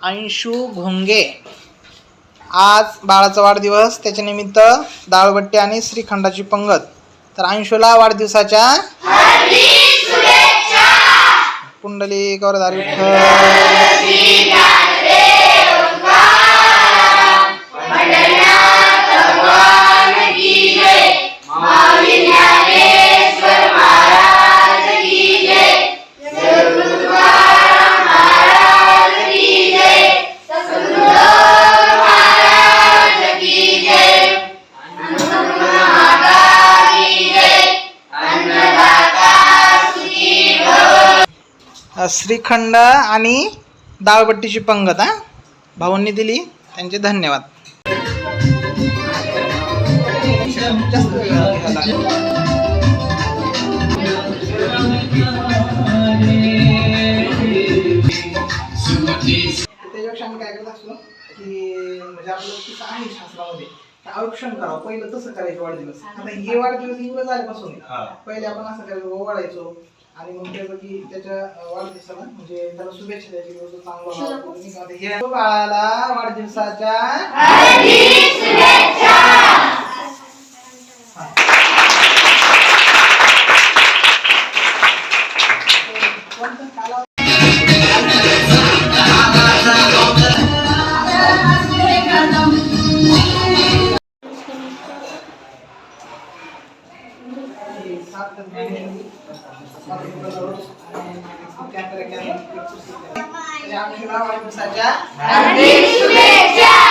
अंशू घोंगे, आज बाळाचा वाढदिवस, त्याच्या निमित्त डाळबट्टी आणि श्रीखंडाची पंगत. तर अंशूला वाढदिवसाच्या हार्दिक शुभेच्छा. पुंडलिक वरदारी विठ्ठल. श्रीखंड आणि डाळबट्टीची पंगत भाऊंनी दिली, त्यांचे धन्यवाद. त्याच्यापेक्षा आम्ही काय करत असतो की म्हणजे आपलं किस्सा आहे शास्त्रामध्ये, आयुष्यन करावं. पहिलं तसं करायचं वाढदिवस. आता हे वाढदिवस इंग्रज आल्यापासून पहिले आपण असं करायचं, ओवाळायचो आणि मग त्याचं की त्याच्या वाढदिवसाला म्हणजे त्याला शुभेच्छा द्यायची, चांगलं बाळाला वाढदिवसाच्या हार्दिक शुभेच्छा. वाढदिवसाच्या हार्दिक शुभेच्छा.